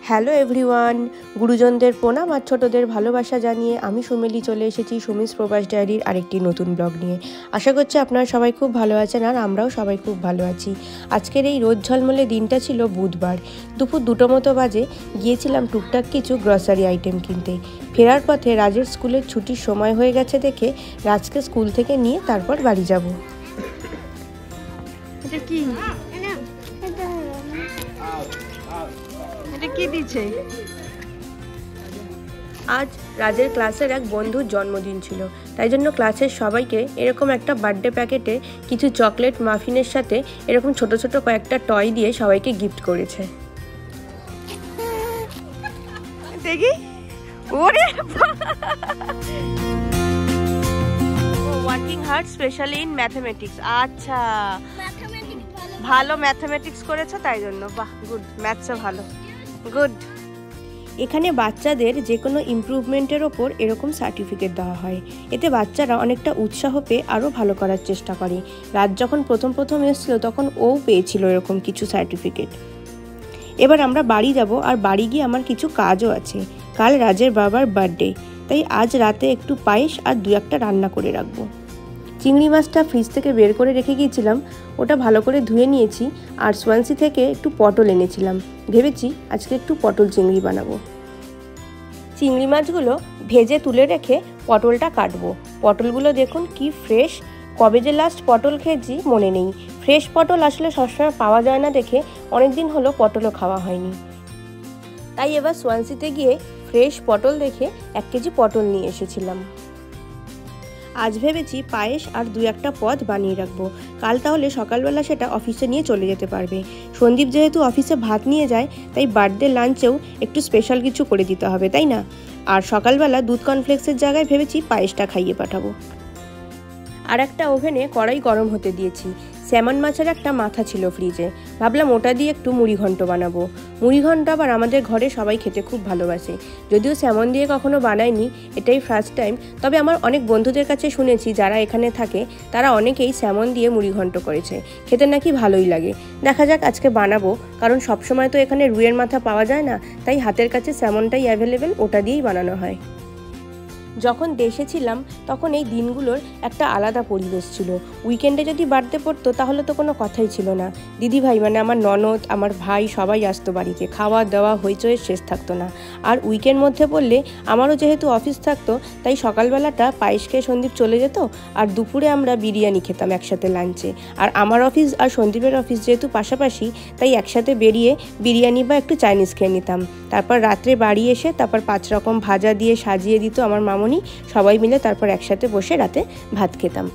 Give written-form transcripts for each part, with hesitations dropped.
Hello everyone, গুরুজনদের প্রণাম আর ছোটদের ভালোবাসা জানিয়ে আমি সুমেলি চলে এসেছি সুমিস প্রবাস ডায়েরির আরেকটি নতুন ব্লগ নিয়ে। আশা করছি আপনারা সবাই খুব ভালো আছেন আর আমরাও সবাই খুব ভালো আছি। আজকের এই রোদ ঝলমলে দিনটা ছিল বুধবার। দুপুর 2টো মতো বাজে গিয়েছিলাম টুকটাক কিছু গ্রসারি আইটেম কিনতে। ফেরার পথে রাজের স্কুলের ছুটির সময় হয়ে গেছে দেখে রাজকে স্কুল থেকে নিয়ে তারপর বাড়ি যাব। আজ রাজের ক্লাসের এক বন্ধুর জন্মদিন ছিল, তাই জন্য ক্লাসের সবাইকে এরকম একটা বার্থডে প্যাকেটে কিছু চকলেট মাফিনের সাথে এরকম ছোট ছোট কয়েকটা টয় দিয়ে সবাইকে গিফট করেছে। দেখি ওরে working hard specially in mathematics. আচ্ছা, ভালো ম্যাথমেটিক্স করেছো তাই জন্য। বাহ, গুড, ম্যাথসও ভালো, গুড। এখানে বাচ্চাদের যে কোনো ইমপ্রুভমেন্টের ওপর এরকম সার্টিফিকেট দেওয়া হয়। এতে বাচ্চারা অনেকটা উৎসাহ পেয়ে আরও ভালো করার চেষ্টা করে। রাজ যখন প্রথম এসেছিল তখন ও পেয়েছিল এরকম কিছু সার্টিফিকেট। এবার আমরা বাড়ি যাব, আর বাড়ি গিয়ে আমার কিছু কাজও আছে। কাল রাজের বাবার বার্থডে, তাই আজ রাতে একটু পায়েস আর 2-1টা রান্না করে রাখবো। চিংড়ি মাছটা ফ্রিজ থেকে বের করে রেখে গিয়েছিলাম, ওটা ভালো করে ধুয়ে নিয়েছি। আর সোয়ানসি থেকে একটু পটল এনেছিলাম, ভেবেছি আজকে একটু পটল চিংড়ি বানাবো। চিংড়ি মাছগুলো ভেজে তুলে রেখে পটলটা কাটবো। পটলগুলো দেখুন কি ফ্রেশ, কবে যে লাস্ট পটল খেয়েছি মনে নেই। ফ্রেশ পটল আসলে সবসময় পাওয়া যায় না দেখে অনেক দিন হলো পটলও খাওয়া হয়নি। তাই এবার সোয়ানসিতে গিয়ে ফ্রেশ পটল দেখে 1 কেজি পটল নিয়ে এসেছিলাম। আজ ভেবেছি পায়েস আর 2-1টা পদ বানিয়ে রাখবো। কাল তাহলে সকালবেলা সেটা অফিসে নিয়ে চলে যেতে পারবে। সন্দীপ যেহেতু অফিসে ভাত নিয়ে যায়, তাই বার্থডে লাঞ্চেও একটু স্পেশাল কিছু করে দিতে হবে, তাই না? আর সকালবেলা দুধ কর্নফ্লেক্সের জায়গায় ভেবেছি পায়েসটা খাইয়ে পাঠাবো। আর একটা ওভেনে কড়াই গরম হতে দিয়েছি। স্যামন মাছের একটা মাথা ছিল ফ্রিজে, ভাবলাম ওটা দিয়ে একটু মুড়ি ঘন্ট বানাবো। মুড়ি ঘন্ট আবার আমাদের ঘরে সবাই খেতে খুব ভালোবাসে। যদিও স্যামন দিয়ে কখনো বানাইনি, এটাই ফার্স্ট টাইম। তবে আমার অনেক বন্ধুদের কাছে শুনেছি যারা এখানে থাকে তারা অনেকেই স্যামন দিয়ে মুড়ি ঘন্ট করেছে, খেতে নাকি ভালোই লাগে। দেখা যাক, আজকে বানাবো, কারণ সবসময় তো এখানে রুইয়ের মাথা পাওয়া যায় না, তাই হাতের কাছে স্যামনটাই অ্যাভেলেবেল, ওটা দিয়েই বানানো হয়। যখন দেশে ছিলাম তখন এই দিনগুলোর একটা আলাদা পরিবেশ ছিল। উইকেন্ডে যদি বার্থডে পড়তো তাহলে তো কোনো কথাই ছিল না। দিদিভাই মানে আমার ননদ, আমার ভাই সবাই আসতো বাড়িতে, খাওয়া দাওয়া হইচইয়ের শেষ থাকতো না। আর উইকেন্ড মধ্যে পড়লে আমারও যেহেতু অফিস থাকতো, তাই সকালবেলাটা পায়েস খেয়ে সন্দীপ চলে যেত, আর দুপুরে আমরা বিরিয়ানি খেতাম একসাথে লাঞ্চে। আর আমার অফিস আর সন্দীপের অফিস যেহেতু পাশাপাশি, তাই একসাথে বেরিয়ে বিরিয়ানি বা একটু চাইনিজ খেয়ে নিতাম। তারপর রাত্রে বাড়ি এসে তারপর 5 রকম ভাজা দিয়ে সাজিয়ে দিত আমার মামনি, সবাই মিলে তারপর একসাথে বসে রাতে ভাত খেতাম।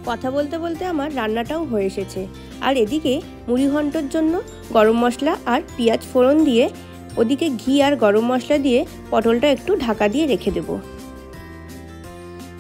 কথা বলতে বলতে আমার রান্নাটাও হয়ে এসেছে। আর এদিকে মুড়ি ঘন্টর জন্য গরম মশলা আর পেঁয়াজ ফোড়ন দিয়ে, ওদিকে ঘি আর গরম মশলা দিয়ে পটলটা একটু ঢাকা দিয়ে রেখে দেব।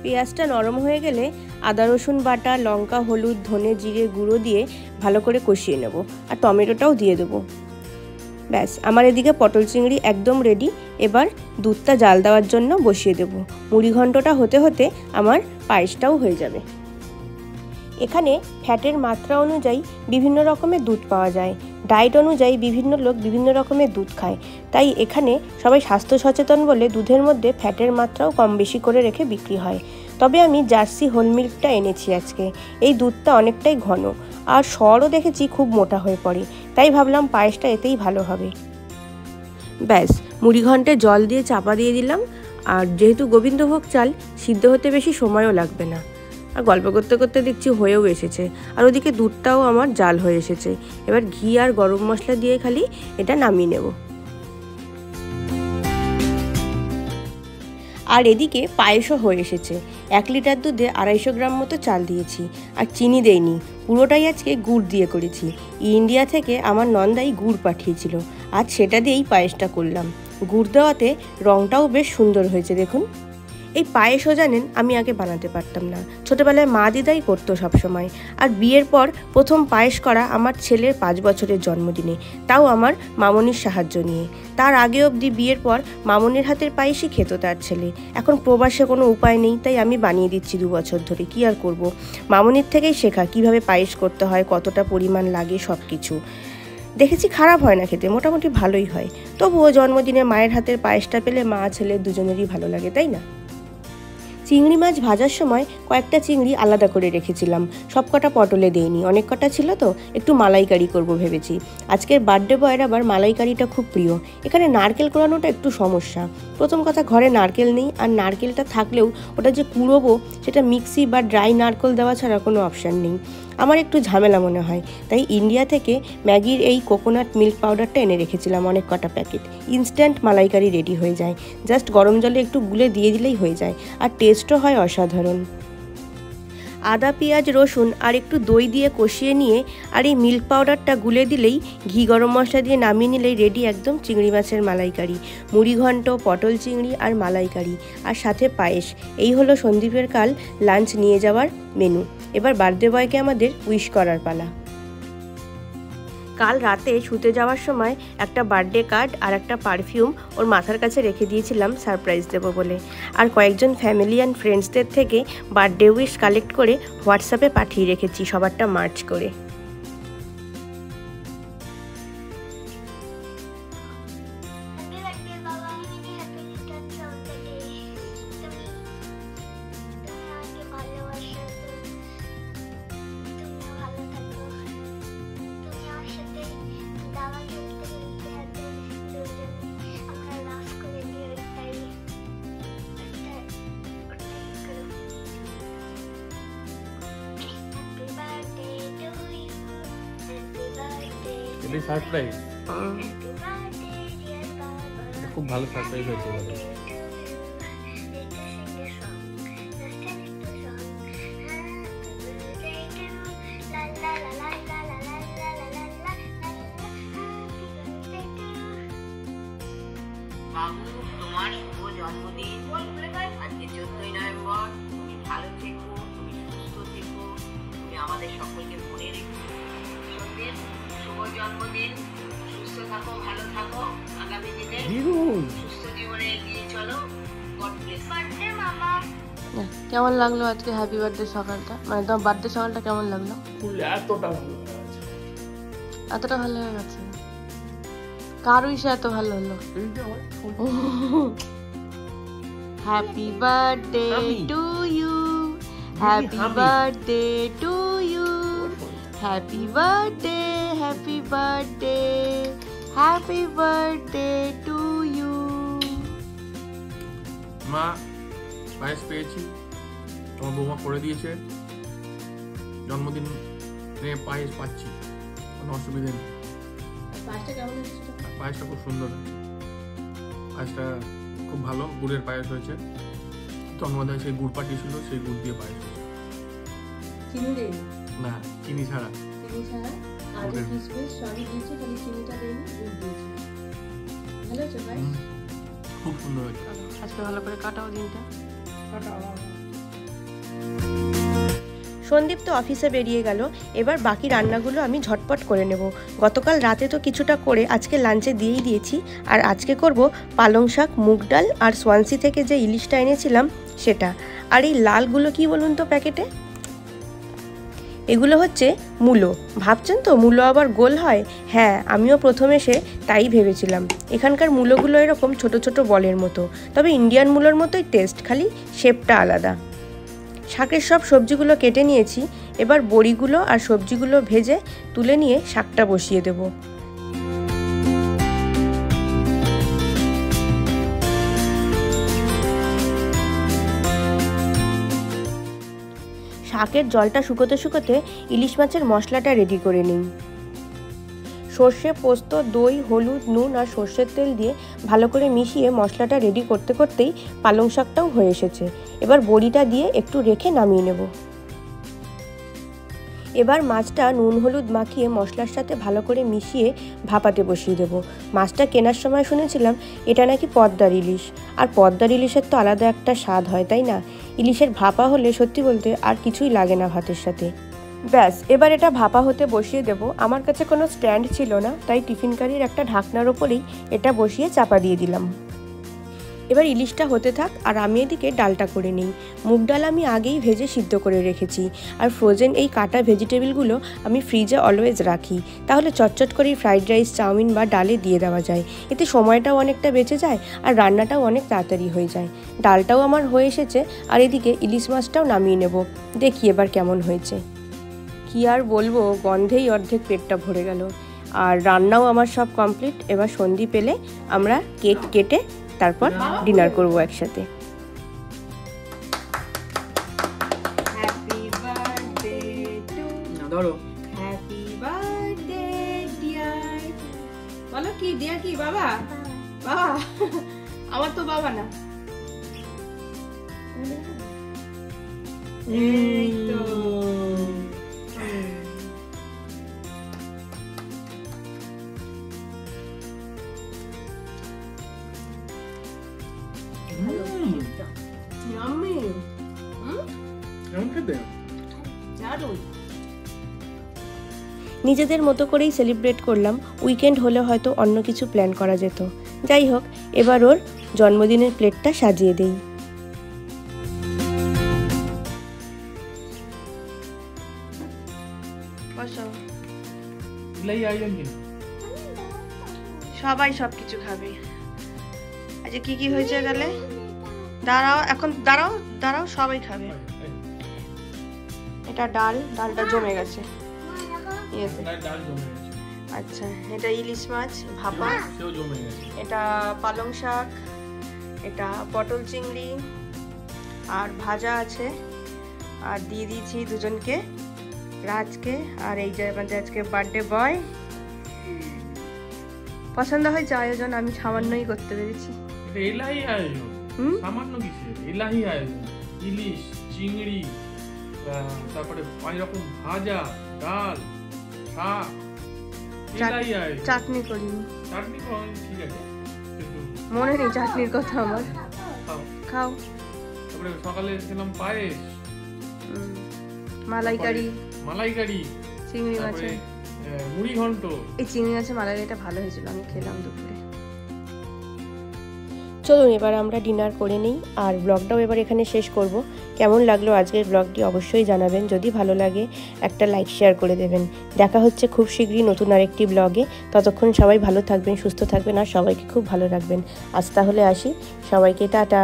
পেঁয়াজটা নরম হয়ে গেলে আদা রসুন বাটা, লঙ্কা, হলুদ, ধনে জিরে গুঁড়ো দিয়ে ভালো করে কষিয়ে নেব, আর টমেটোটাও দিয়ে দেবো। ব্যাস, আমার এদিকে পটল চিংড়ি একদম রেডি। এবার দুধটা জাল দেওয়ার জন্য বসিয়ে দেব। মুড়ি ঘন্টটা হতে হতে আমার পায়েসটাও হয়ে যাবে। এখানে ফ্যাটের মাত্রা অনুযায়ী বিভিন্ন রকমের দুধ পাওয়া যায়। ডায়েট অনুযায়ী বিভিন্ন লোক বিভিন্ন রকমের দুধ খায়, তাই এখানে সবাই স্বাস্থ্য সচেতন বলে দুধের মধ্যে ফ্যাটের মাত্রাও কম বেশি করে রেখে বিক্রি হয়। তবে আমি জার্সি হোল মিল্কটা এনেছি আজকে। এই দুধটা অনেকটাই ঘন, আর সরও দেখেছি খুব মোটা হয়ে পড়ে, তাই ভাবলাম পায়েসটা এতেই ভালো হবে। ব্যাস, মুড়ি ঘন্টে জল দিয়ে চাপা দিয়ে দিলাম। আর যেহেতু গোবিন্দভোগ চাল, সিদ্ধ হতে বেশি সময়ও লাগবে না। আর গল্প করতে করতে দেখছি হয়েও এসেছে, আর ওদিকে দুধটাও আমার জাল হয়ে এসেছে। এবার ঘি আর গরম মশলা দিয়ে খালি এটা নামিয়ে নেব। আর এদিকে পায়েসও হয়ে এসেছে। 1 লিটার দুধে 250 গ্রাম মতো চাল দিয়েছি, আর চিনি দেইনি, পুরোটাই আজকে গুড় দিয়ে করেছি। ইন্ডিয়া থেকে আমার নন্দাই গুড় পাঠিয়েছিল, আজ সেটা দিয়েই পায়েসটা করলাম। গুড় দেওয়াতে রঙটাও বেশ সুন্দর হয়েছে দেখুন। এই পায়েসও জানেন আমি আগে বানাতে পারতাম না, ছোটোবেলায় মা দিদাই করতো সবসময়। আর বিয়ের পর প্রথম পায়েস করা আমার ছেলের 5 বছরের জন্মদিনে, তাও আমার মামনির সাহায্য নিয়ে। তার আগে অবধি বিয়ের পর মামনির হাতের পায়েসই খেত তার ছেলে। এখন প্রবাসে কোনো উপায় নেই, তাই আমি বানিয়ে দিচ্ছি 2 বছর ধরে। কি আর করব, মামনির থেকেই শেখা কিভাবে পায়েস করতে হয়, কতটা পরিমাণ লাগে সব কিছু। দেখেছি খারাপ হয় না খেতে, মোটামুটি ভালোই হয়। তবুও জন্মদিনে মায়ের হাতের পায়েসটা পেলে মা ছেলে দুজনেরই ভালো লাগে, তাই না? চিংড়ি মাছ ভাজার সময় কয়েকটা চিংড়ি আলাদা করে রেখেছিলাম, সব কটা পটলে দেইনি, অনেক কটা ছিল তো একটু মালাইকারি করব ভেবেছি। আজকের বার্থডে বয়ের আবার মালাইকারিটা খুব প্রিয়। এখানে নারকেল কোড়ানোটা একটু সমস্যা। প্রথম কথা, ঘরে নারকেল নেই, আর নারকেলটা থাকলেও ওটা যে কুড়োবো সেটা মিক্সি বা ড্রাই নারকেল দেওয়া ছাড়া কোনো অপশান নেই। আমার একটু ঝামেলা মনে হয়, তাই ইন্ডিয়া থেকে ম্যাগির এই কোকোনাট মিল্ক পাউডারটা এনে রেখেছিলাম অনেক কটা প্যাকেট। ইনস্ট্যান্ট মালাইকারি রেডি হয়ে যায়, জাস্ট গরম জলে একটু গুলে দিয়ে দিলেই হয়ে যায়, আর টেস্টও হয় অসাধারণ। আদা পেঁয়াজ রসুন আর একটু দই দিয়ে কষিয়ে নিয়ে আর এই মিল্ক পাউডারটা গুলে দিলেই, ঘি গরম মশলা দিয়ে নামিয়ে নিলেই রেডি একদম চিংড়ি মাছের মালাইকারি। মুড়ি ঘন্ট, পটল চিংড়ি আর মালাইকারি, আর সাথে পায়েস। এই হলো সন্দীপের কাল লাঞ্চ নিয়ে যাওয়ার মেনু। এবার বার্থডে বয়কে আমাদের উইশ করার পালা। কাল রাতে শুতে যাওয়ার সময় একটা বার্থডে কার্ড আর একটা পারফিউম ওর মাথার কাছে রেখে দিয়েছিলাম সারপ্রাইজ দেবো বলে। আর কয়েকজন ফ্যামিলি অ্যান্ড ফ্রেন্ডসদের থেকে বার্থডে উইশ কালেক্ট করে হোয়াটসঅ্যাপে পাঠিয়ে রেখেছি সবারটা মার্চ করে। সারপ্রাইজ খুব ভালো সারপ্রাইজ হয়েছে। বাবু, তোমার শুভ জন্মদিন আজকে 14ই নভেম্বর। তুমি ভালো থেকো, তুমি সুস্থ থেকো, তুমি আমাদের সকলকে মনে রেখো। সত্যের শুভ জন্মদিন, সুস্থ থাকো, ভালো থাকো, আগামী দিনে সুস্থ জীবনে এগিয়ে চলো। God bless. বার্থডে মামা। কেমন লাগলো আজকে হ্যাপি বার্থডে সকালটা, মানে তোমার বার্থডে সকালটা কেমন লাগলো? এতটা ভালো, এতটা ভালো হয়ে গেছে? কার উইশ এত ভালো হলো? Happy birthday to you, happy birthday to you, happy birthday, happy birthday, happy birthday to you. মা, পায়েস পেয়েছি, তোমার বৌমা করে দিয়েছে। জন্মদিন পায়েস পাচ্ছি, কোনো অসুবিধা নেই। পায়েসটা কেমন হয়েছে? পায়েসটা খুব সুন্দর, পায়েসটা খুব ভালো, গুড়ের পায়েস হয়েছে। জন্মদিনে সেই গুড় পাঠিয়েছিল, সেই গুড় দিয়ে পায়েস হয়েছে। চিনি দেই না, চিনি ছাড়া। চিনি ছাড়া আর কিশমিশ সবই দিয়েছি, খালি চিনিটা দেইনি, গুড় দিয়েছি। ভালো হয়েছে পায়েস? খুব সুন্দর হয়েছে। আজকে ভালো করে কাটাও দিনটা। সন্দীপ তো অফিসে বেরিয়ে গেল, এবার বাকি রান্নাগুলো আমি ঝটপট করে নেব। গতকাল রাতে তো কিছুটা করে আজকে লাঞ্চে দিয়েই দিয়েছি। আর আজকে করব পালং শাক, মুগ ডাল আর সোয়ানসি থেকে যে ইলিশটা এনেছিলাম সেটা। আর এই লালগুলো কি বলুন তো প্যাকেটে? এগুলো হচ্ছে মূলো। ভাবছেন তো মূলো আবার গোল হয়? হ্যাঁ, আমিও প্রথমে তাই ভেবেছিলাম। এখানকার মূলোগুলো এরকম ছোট ছোট বলের মতো, তবে ইন্ডিয়ান মূলোর মতোই টেস্ট, খালি শেপটা আলাদা। শাকের সব সবজিগুলো কেটে নিয়েছি, এবার বড়িগুলো আর সবজিগুলো ভেজে তুলে নিয়ে শাকটা বসিয়ে দেব। শাকের জলটা শুকোতে শুকোতে ইলিশ মাছের মশলাটা রেডি করে নিই। সর্ষে, পোস্ত, দই, হলুদ, নুন আর সর্ষের তেল দিয়ে ভালো করে মিশিয়ে মশলাটা রেডি করতে করতেই পালং শাকটাও হয়ে এসেছে। এবার বড়িটা দিয়ে একটু রেখে নামিয়ে নেব। এবার মাছটা নুন হলুদ মাখিয়ে মশলার সাথে ভালো করে মিশিয়ে ভাপাতে বসিয়ে দেবো। মাছটা কেনার সময় শুনেছিলাম এটা নাকি পদ্মার ইলিশ, আর পদ্মার ইলিশের তো আলাদা একটা স্বাদ হয়, তাই না? ইলিশের ভাপা হলে সত্যি বলতে আর কিছুই লাগে না ভাতের সাথে। ব্যাস, এবার এটা ভাপা হতে বসিয়ে দেব। আমার কাছে কোনো স্ট্যান্ড ছিল না, তাই টিফিন কারির একটা ঢাকনার ওপরেই এটা বসিয়ে চাপা দিয়ে দিলাম। এবার ইলিশটা হতে থাক আর আমি এদিকে ডালটা করে নিই। মুগ ডাল আমি আগেই ভেজে সিদ্ধ করে রেখেছি, আর ফ্রোজেন এই কাটা ভেজিটেবলগুলো আমি ফ্রিজে অলওয়েজ রাখি, তাহলে চটচট করে ফ্রাইড রাইস, চাউমিন বা ডালে দিয়ে দেওয়া যায়। এতে সময়টাও অনেকটা বেঁচে যায় আর রান্নাটাও অনেক তাড়াতাড়ি হয়ে যায়। ডালটাও আমার হয়ে এসেছে, আর এদিকে ইলিশ মাছটাও নামিয়ে নেব। দেখি এবার কেমন হয়েছে। কি আর বলবো, গন্ধেই অর্ধেক পেটটা ভরে গেল। আর রান্নাও আমার সব কমপ্লিট। এবার সন্ধি পেলে আমরা কেক কেটে তারপর ডিনার করব একসাথে। হ্যাপি বার্থডে টু ধরো। Happy birthday dear. বলো কি ডিয়ার? কি বাবা? বাবা? আমার তো বাবা না। এই তো নিজেদের মতো করেই সেলিব্রেট করলাম। উইকেন্ড হলে হয়তো অন্য কিছু প্ল্যান করা যেত। যাই হোক, এবার ওর জন্মদিনের প্লেটটা সাজিয়ে দেই। সবাই সবকিছু খাবে। আচ্ছা কি কি হয়েছে তাহলে? দাঁড়াও, এখন দাঁড়াও দাঁড়াও, সবাই খাবে। এটা ডালটা জমে গেছে। আচ্ছা, এটা ইলিশ মাছ ভাপা, এটা পালং শাক, এটা পটল চিংড়ি আর ভাজা আছে। আর দিয়ে দিয়েছি দুজনকে, রাজকে আর এই যে আমাদের আজকে বার্থডে বয়। পছন্দ হয়েছে আয়োজন? আমি সামান্যই করতে পেরেছি। এলাহি আয়োজন, সামান্য কিসের এলাহি আয়োজন। ইলিশ, চিংড়ি, তারপরে 5 রকম ভাজা, ডাল, শাক, এলাহি আয়োজন। চাটনি করিনি। চাটনি ঠিক আছে, মনে নেই চাটনির কথা আমার। খাও। তারপরে সকালে খেলাম পায়েস, মালাইকারি, চিংড়ি মাছের মুড়ি ঘন্ট। এই চিংড়ি মাছের মালাইকারিটা ভালো হয়েছিল, আমি খেলাম দুপুরে। চলুন এবার আমরা ডিনার করে নিই, আর ব্লগটাও এবার এখানে শেষ করব। কেমন লাগলো আজকের ব্লগটি অবশ্যই জানাবেন। যদি ভালো লাগে একটা লাইক শেয়ার করে দেবেন। দেখা হচ্ছে খুব শীঘ্রই নতুন আরেকটি ব্লগে। ততক্ষণ সবাই ভালো থাকবেন, সুস্থ থাকবেন আর সবাইকে খুব ভালো রাখবেন। আজ তাহলে আসি, সবাইকে টাটা।